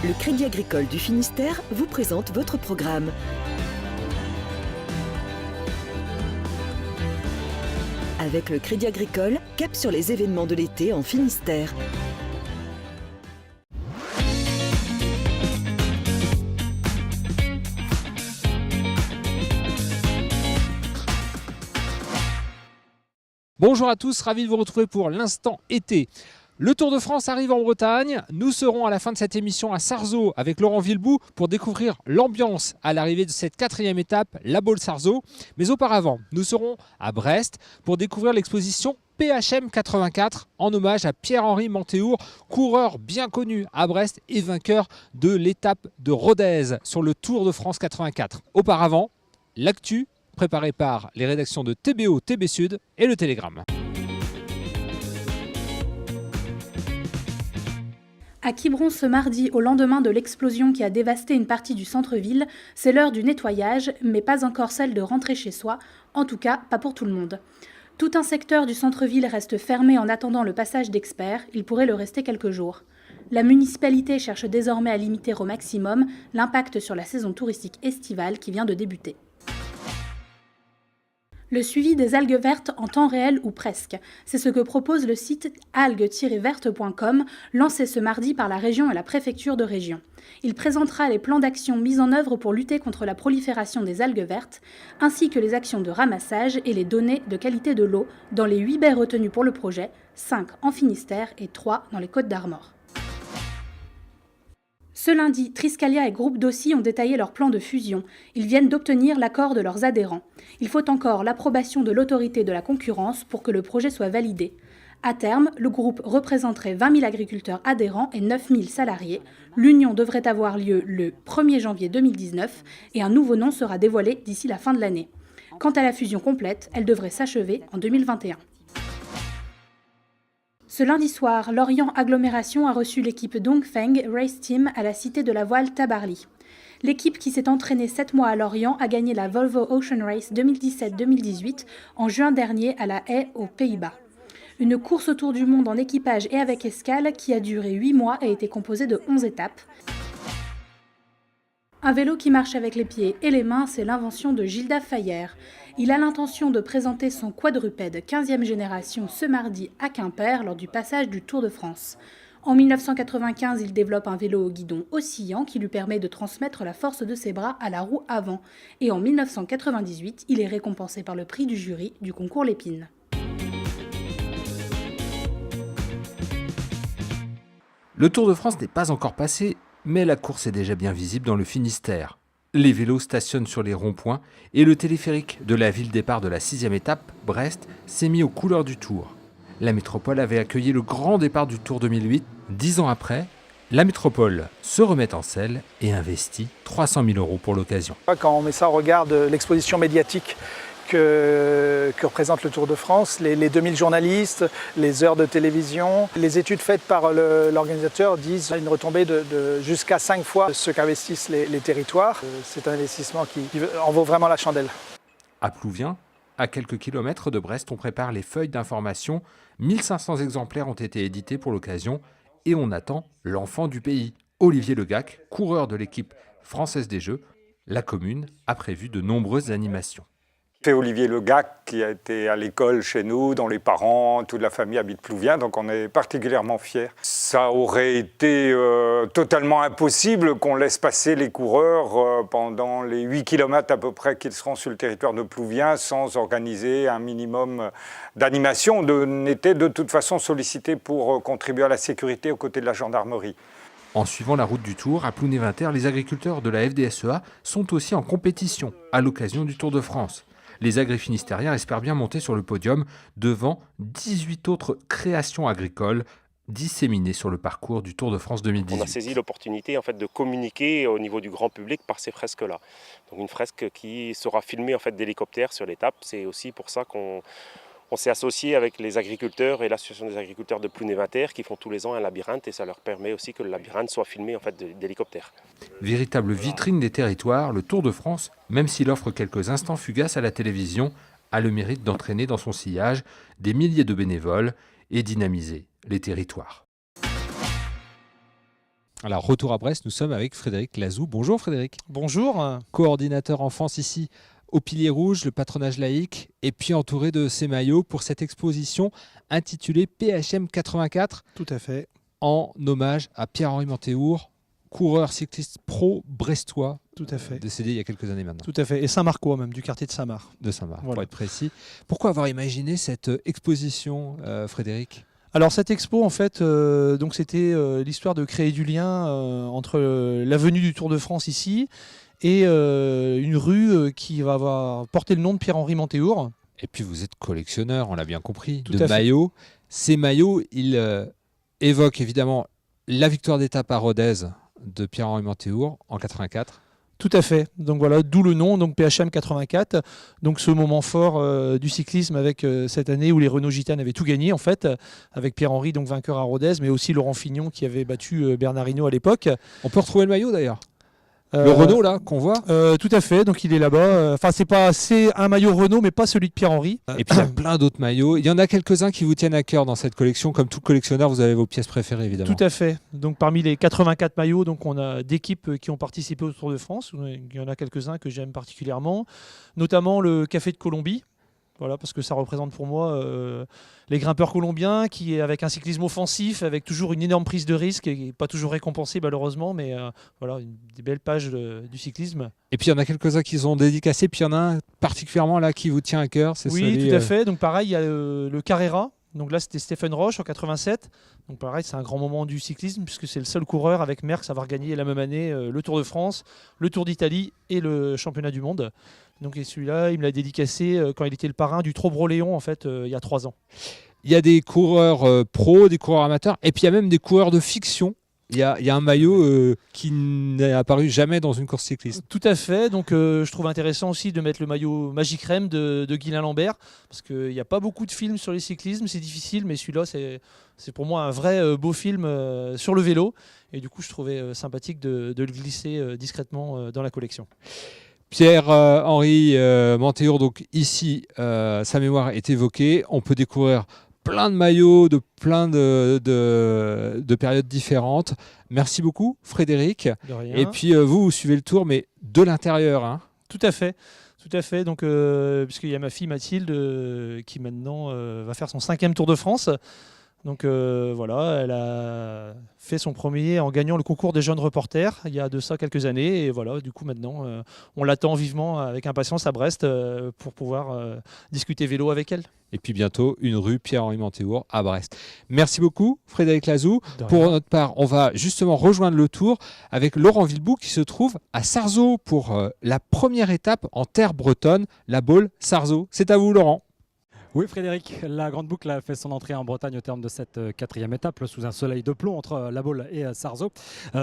Le Crédit Agricole du Finistère vous présente votre programme. Avec le Crédit Agricole, cap sur les événements de l'été en Finistère. Bonjour à tous, ravi de vous retrouver pour l'instant été. Le Tour de France arrive en Bretagne. Nous serons à la fin de cette émission à Sarzeau avec Laurent Villebout pour découvrir l'ambiance à l'arrivée de cette 4e étape, la Baule-Sarzeau. Mais auparavant, nous serons à Brest pour découvrir l'exposition PHM 84 en hommage à Pierre-Henri Mantéour, coureur bien connu à Brest et vainqueur de l'étape de Rodez sur le Tour de France 84. Auparavant, l'actu préparée par les rédactions de TBO, TB Sud et le Télégramme. À Quiberon ce mardi, au lendemain de l'explosion qui a dévasté une partie du centre-ville, c'est l'heure du nettoyage, mais pas encore celle de rentrer chez soi, en tout cas pas pour tout le monde. Tout un secteur du centre-ville reste fermé en attendant le passage d'experts, il pourrait le rester quelques jours. La municipalité cherche désormais à limiter au maximum l'impact sur la saison touristique estivale qui vient de débuter. Le suivi des algues vertes en temps réel ou presque. C'est ce que propose le site algues-vertes.com, lancé ce mardi par la région et la préfecture de région. Il présentera les plans d'action mis en œuvre pour lutter contre la prolifération des algues vertes, ainsi que les actions de ramassage et les données de qualité de l'eau dans les 8 baies retenues pour le projet, 5 en Finistère et 3 dans les Côtes-d'Armor. Ce lundi, Triskalia et Groupe Dossi ont détaillé leur plan de fusion. Ils viennent d'obtenir l'accord de leurs adhérents. Il faut encore l'approbation de l'autorité de la concurrence pour que le projet soit validé. À terme, le groupe représenterait 20 000 agriculteurs adhérents et 9 000 salariés. L'union devrait avoir lieu le 1er janvier 2019 et un nouveau nom sera dévoilé d'ici la fin de l'année. Quant à la fusion complète, elle devrait s'achever en 2021. Ce lundi soir, Lorient Agglomération a reçu l'équipe Dongfeng Race Team à la Cité de la Voile Tabarly. L'équipe qui s'est entraînée 7 mois à Lorient a gagné la Volvo Ocean Race 2017-2018 en juin dernier à La Haye aux Pays-Bas. Une course autour du monde en équipage et avec escale qui a duré 8 mois et été composée de 11 étapes. Un vélo qui marche avec les pieds et les mains, c'est l'invention de Gilda Fayer. Il a l'intention de présenter son quadrupède 15e génération ce mardi à Quimper lors du passage du Tour de France. En 1995, il développe un vélo au guidon oscillant qui lui permet de transmettre la force de ses bras à la roue avant. Et en 1998, il est récompensé par le prix du jury du concours Lépine. Le Tour de France n'est pas encore passé, mais la course est déjà bien visible dans le Finistère. Les vélos stationnent sur les ronds-points et le téléphérique de la ville départ de la 6e étape, Brest, s'est mis aux couleurs du Tour. La métropole avait accueilli le grand départ du Tour 2008. 10 ans après, la métropole se remet en selle et investit 300 000 € pour l'occasion. Quand on met ça au regard de l'exposition médiatique que représente le Tour de France, les 2000 journalistes, les heures de télévision. Les études faites par l'organisateur disent une retombée de jusqu'à 5 fois ce qu'investissent les territoires. C'est un investissement qui en vaut vraiment la chandelle. À Plouvien, à quelques kilomètres de Brest, on prépare les feuilles d'information. 1500 exemplaires ont été édités pour l'occasion et on attend l'enfant du pays, Olivier Legac, coureur de l'équipe française des Jeux. La commune a prévu de nombreuses animations. C'est Olivier Legac qui a été à l'école chez nous, dont les parents, toute la famille habite Plouvien, donc on est particulièrement fiers. Ça aurait été totalement impossible qu'on laisse passer les coureurs pendant les 8 km à peu près qu'ils seront sur le territoire de Plouvien sans organiser un minimum d'animation. On était de toute façon sollicités pour contribuer à la sécurité aux côtés de la gendarmerie. En suivant la route du Tour, à Plounévinter, les agriculteurs de la FDSEA sont aussi en compétition à l'occasion du Tour de France. Les agri-finistériens espèrent bien monter sur le podium devant 18 autres créations agricoles disséminées sur le parcours du Tour de France 2018. On a saisi l'opportunité en fait, de communiquer au niveau du grand public par ces fresques-là. Donc une fresque qui sera filmée en fait, d'hélicoptère sur l'étape. C'est aussi pour ça qu'on s'est associé avec les agriculteurs et l'association des agriculteurs de Plounévinter qui font tous les ans un labyrinthe et ça leur permet aussi que le labyrinthe soit filmé en fait, d'hélicoptère. Véritable vitrine des territoires, le Tour de France, même s'il offre quelques instants fugaces à la télévision, a le mérite d'entraîner dans son sillage des milliers de bénévoles et dynamiser les territoires. Alors, retour à Brest, nous sommes avec Frédéric Lazou. Bonjour Frédéric. Bonjour. Coordinateur enfance ici au Pilier Rouge, le patronage laïque, et puis entouré de ces maillots pour cette exposition intitulée PHM 84, Tout à fait. en hommage à Pierre-Henri Mantéour, coureur cycliste pro brestois, Tout à fait. décédé il y a quelques années maintenant, Tout à fait. Et Saint-Marcois même, du quartier de Saint-Marc. de Saint-Marc, pour Voilà. être précis. Pourquoi avoir imaginé cette exposition, Frédéric ? Alors cette expo, en fait, donc c'était l'histoire de créer du lien entre l'avenue du Tour de France ici et une rue qui va avoir porté le nom de Pierre-Henri Mantéour. Et puis vous êtes collectionneur, on l'a bien compris, Tout de à fait. maillots. Ces maillots, ils évoquent évidemment la victoire d'étape à Rodez de Pierre-Henri Mantéour en 84. Tout à fait. Donc voilà, d'où le nom, donc PHM 84. Donc ce moment fort du cyclisme avec cette année où les Renault Gitane avaient tout gagné en fait, avec Pierre-Henri donc vainqueur à Rodez, mais aussi Laurent Fignon qui avait battu Bernard Hinault à l'époque. On peut retrouver le maillot d'ailleurs. Le Euh, Renault là qu'on voit. Tout à fait, donc il est là-bas. Enfin, c'est un maillot Renault, mais pas celui de Pierre-Henri. Et puis il y a plein d'autres maillots. Il y en a quelques-uns qui vous tiennent à cœur dans cette collection. Comme tout collectionneur, vous avez vos pièces préférées évidemment. Tout à fait. Donc parmi les 84 maillots, donc on a d'équipes qui ont participé au Tour de France. Il y en a quelques-uns que j'aime particulièrement, notamment le Café de Colombie. Voilà, parce que ça représente pour moi les grimpeurs colombiens qui, avec un cyclisme offensif, avec toujours une énorme prise de risque et pas toujours récompensée malheureusement, mais voilà, des belles pages du cyclisme. Et puis il y en a quelques-uns qui sont dédicacés. Puis il y en a un particulièrement là qui vous tient à cœur. C'est Oui, celui, tout à fait. Donc pareil, il y a le Carrera. Donc là, c'était Stephen Roche en 87. Donc pareil, c'est un grand moment du cyclisme puisque c'est le seul coureur avec Merckx à avoir gagné la même année le Tour de France, le Tour d'Italie et le Championnat du Monde. Donc et celui-là, il me l'a dédicacé quand il était le parrain du Trobro-Léon en fait il y a 3 ans. Il y a des coureurs pros, des coureurs amateurs, et puis il y a même des coureurs de fiction. Il y a un maillot qui n'est apparu jamais dans une course cycliste. Tout à fait. Donc je trouve intéressant aussi de mettre le maillot Magic Rem de Guylain Lambert parce qu'il n'y a pas beaucoup de films sur les cyclismes, c'est difficile, mais celui-là c'est pour moi un vrai beau film sur le vélo. Et du coup, je trouvais sympathique de le glisser discrètement dans la collection. Pierre-Henri Mantéour, donc ici, sa mémoire est évoquée. On peut découvrir plein de maillots de plein de périodes différentes. Merci beaucoup, Frédéric. De rien. Et puis, vous suivez le tour, mais de l'intérieur. Hein. Tout à fait. Tout à fait. Donc, puisqu'il y a ma fille Mathilde qui maintenant va faire son 5e Tour de France. Donc voilà, elle a fait son premier en gagnant le concours des jeunes reporters il y a de ça quelques années. Et voilà, du coup maintenant, on l'attend vivement avec impatience à Brest pour pouvoir discuter vélo avec elle. Et puis bientôt, une rue Pierre-Henri Mantéour à Brest. Merci beaucoup, Frédéric Lazou. De Pour rien. notre part, on va justement rejoindre le tour avec Laurent Villebout qui se trouve à Sarzeau pour la première étape en terre bretonne, la Baule Sarzeau. C'est à vous, Laurent. Oui Frédéric, la Grande Boucle a fait son entrée en Bretagne au terme de cette 4e étape sous un soleil de plomb entre La Baule et Sarzeau.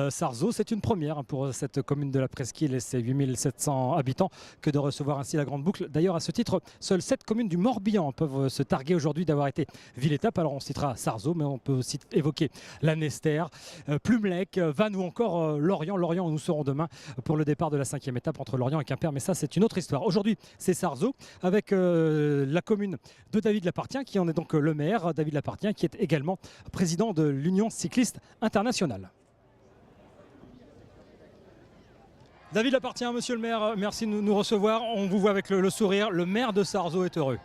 Sarzeau, c'est une première pour cette commune de la Presqu'île et ses 8700 habitants que de recevoir ainsi la Grande Boucle. D'ailleurs à ce titre, seules 7 communes du Morbihan peuvent se targuer aujourd'hui d'avoir été ville-étape. Alors on citera Sarzeau, mais on peut aussi évoquer la Nester, Plumelec, Vannes ou encore Lorient. Lorient où nous serons demain pour le départ de la 5e étape entre Lorient et Quimper. Mais ça c'est une autre histoire. Aujourd'hui c'est Sarzeau avec la commune de David Lapartien qui en est donc le maire, David Lapartien qui est également président de l'Union cycliste internationale. David Lapartien, monsieur le maire, merci de nous recevoir. On vous voit avec le sourire, le maire de Sarzeau est heureux.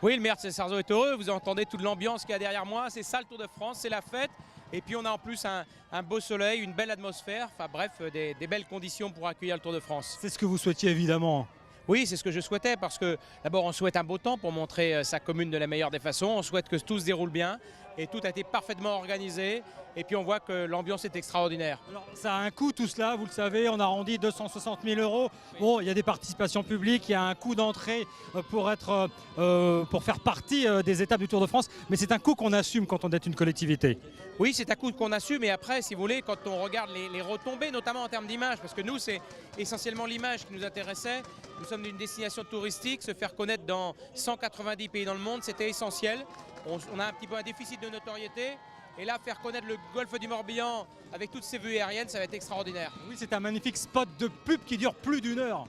Oui, le maire de Sarzeau est heureux, vous entendez toute l'ambiance qu'il y a derrière moi, c'est ça le Tour de France, c'est la fête. Et puis on a en plus un beau soleil, une belle atmosphère, enfin bref, des belles conditions pour accueillir le Tour de France. C'est ce que vous souhaitiez évidemment. Oui, c'est ce que je souhaitais parce que d'abord on souhaite un beau temps pour montrer sa commune de la meilleure des façons. On souhaite que tout se déroule bien et tout a été parfaitement organisé. Et puis on voit que l'ambiance est extraordinaire. Alors, ça a un coût tout cela, vous le savez, on a arrondi 260 000 €. Bon, il y a des participations publiques, il y a un coût d'entrée pour faire partie des étapes du Tour de France. Mais c'est un coût qu'on assume quand on est une collectivité. Oui, c'est un coût qu'on assume, mais après, si vous voulez, quand on regarde les retombées, notamment en termes d'image, parce que nous, c'est essentiellement l'image qui nous intéressait. Nous sommes une destination touristique, se faire connaître dans 190 pays dans le monde, c'était essentiel. On a un petit peu un déficit de notoriété. Et là, faire connaître le golfe du Morbihan avec toutes ces vues aériennes, ça va être extraordinaire. Oui, c'est un magnifique spot de pub qui dure plus d'1 heure.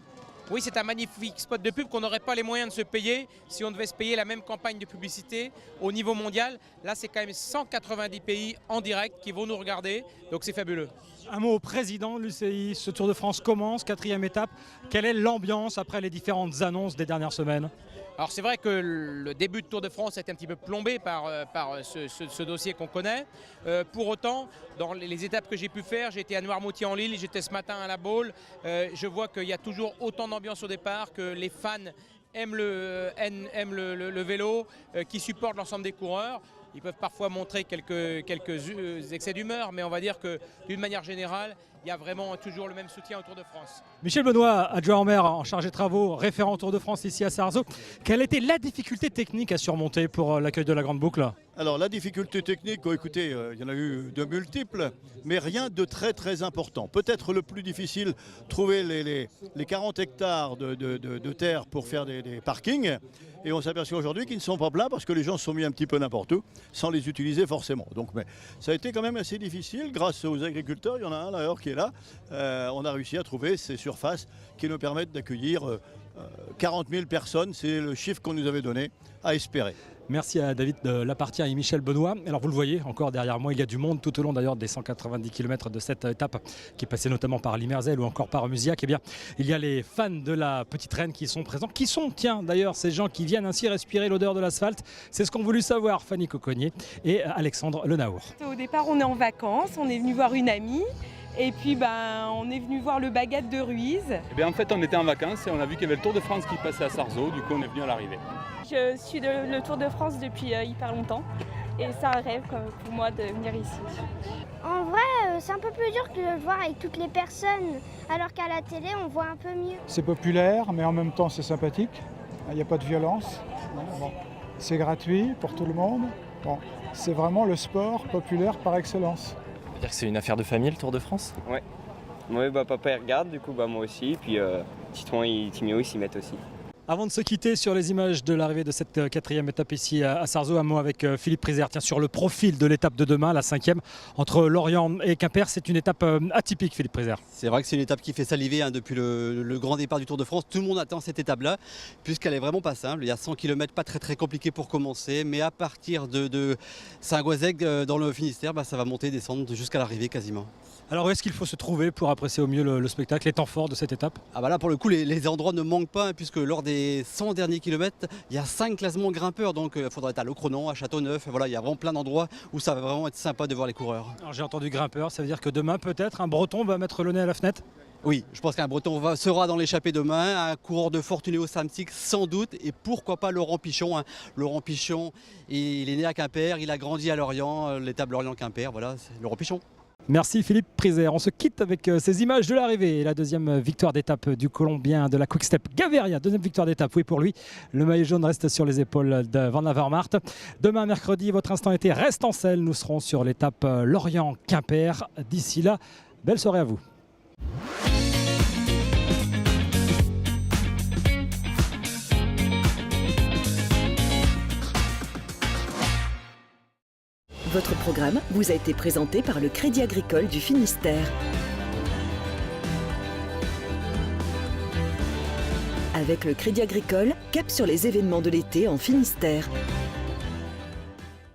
Oui, c'est un magnifique spot de pub qu'on n'aurait pas les moyens de se payer si on devait se payer la même campagne de publicité au niveau mondial. Là, c'est quand même 190 pays en direct qui vont nous regarder, donc c'est fabuleux. Un mot au président de l'UCI, ce Tour de France commence, 4e étape. Quelle est l'ambiance après les différentes annonces des dernières semaines ? Alors c'est vrai que le début de Tour de France a été un petit peu plombé par ce dossier qu'on connaît. Pour autant, dans les étapes que j'ai pu faire, j'ai été à Noirmoutier en Lille, j'étais ce matin à La Baule. Je vois qu'il y a toujours autant d'ambiance au départ, que les fans aiment le vélo, qui supportent l'ensemble des coureurs. Ils peuvent parfois montrer quelques excès d'humeur, mais on va dire que d'une manière générale, il y a vraiment toujours le même soutien au Tour de France. Michel Benoît, adjoint au maire en charge des travaux, référent Tour de France ici à Sarzeau. Quelle était la difficulté technique à surmonter pour l'accueil de la Grande Boucle ? Alors la difficulté technique, écoutez, il y en a eu de multiples, mais rien de très important. Peut-être le plus difficile, trouver les 40 hectares de terre pour faire des parkings. Et on s'aperçoit aujourd'hui qu'ils ne sont pas pleins parce que les gens se sont mis un petit peu n'importe où, sans les utiliser forcément. Donc, mais ça a été quand même assez difficile. Grâce aux agriculteurs, il y en a un d'ailleurs qui est là. On a réussi à trouver ces surfaces qui nous permettent d'accueillir 40 000 personnes. C'est le chiffre qu'on nous avait donné à espérer. Merci à David Lapartien et Michel Benoît. Alors vous le voyez, encore derrière moi, il y a du monde tout au long d'ailleurs des 190 km de cette étape qui est passée notamment par Limerzel ou encore par Musillac. Eh bien, il y a les fans de la Petite Reine qui sont présents. Qui sont, tiens, d'ailleurs, ces gens qui viennent ainsi respirer l'odeur de l'asphalte? C'est ce qu'ont voulu savoir Fanny Coconnier et Alexandre Lenaour. Au départ, on est en vacances, on est venu voir une amie. Et puis on est venu voir le Bagad de Ruiz. Et bien, en fait, on était en vacances et on a vu qu'il y avait le Tour de France qui passait à Sarzeau. Du coup, on est venu à l'arrivée. Je suis le Tour de France depuis hyper longtemps. Et c'est un rêve pour moi de venir ici. En vrai, c'est un peu plus dur que de le voir avec toutes les personnes. Alors qu'à la télé, on voit un peu mieux. C'est populaire, mais en même temps, c'est sympathique. Il n'y a pas de violence. Bon. C'est gratuit pour tout le monde. Bon. C'est vraiment le sport populaire par excellence. Dire que c'est une affaire de famille, le Tour de France? Ouais. Ouais, papa il regarde, du coup moi aussi, puis Titouan et Timéo ils s'y mettent aussi. Avant de se quitter sur les images de l'arrivée de cette 4e étape ici à Sarzeau, un mot avec Philippe Priser. Tiens, sur le profil de l'étape de demain, la 5e, entre Lorient et Quimper, c'est une étape atypique, Philippe Priser. C'est vrai que c'est une étape qui fait saliver depuis le grand départ du Tour de France. Tout le monde attend cette étape-là, puisqu'elle est vraiment pas simple. Il y a 100 km, pas très compliqué pour commencer, mais à partir de Saint-Goazec, dans le Finistère, ça va monter, descendre jusqu'à l'arrivée quasiment. Alors où est-ce qu'il faut se trouver pour apprécier au mieux le spectacle, les temps forts de cette étape? Là pour le coup les endroits ne manquent pas, puisque lors des 100 derniers kilomètres, il y a 5 classements grimpeurs, donc il faudra être à Locronan, à Châteauneuf, voilà, il y a vraiment plein d'endroits où ça va vraiment être sympa de voir les coureurs. Alors j'ai entendu grimpeur, ça veut dire que demain peut-être un Breton va mettre le nez à la fenêtre? Oui, je pense qu'un Breton sera dans l'échappée demain, un coureur de Fortunéo Samsic sans doute, et pourquoi pas Laurent Pichon. Laurent Pichon, il est né à Quimper, il a grandi à Lorient, l'étape Lorient-Quimper, voilà, c'est Laurent Pichon. Merci Philippe Priser. On se quitte avec ces images de l'arrivée et la deuxième victoire d'étape du Colombien de la Quick Step Gaviria. Deuxième victoire d'étape, oui pour lui. Le maillot jaune reste sur les épaules de Van Avermaet. Demain mercredi, votre instant été reste en selle. Nous serons sur l'étape Lorient-Quimper. D'ici là, belle soirée à vous. Votre programme vous a été présenté par le Crédit Agricole du Finistère. Avec le Crédit Agricole, cap sur les événements de l'été en Finistère.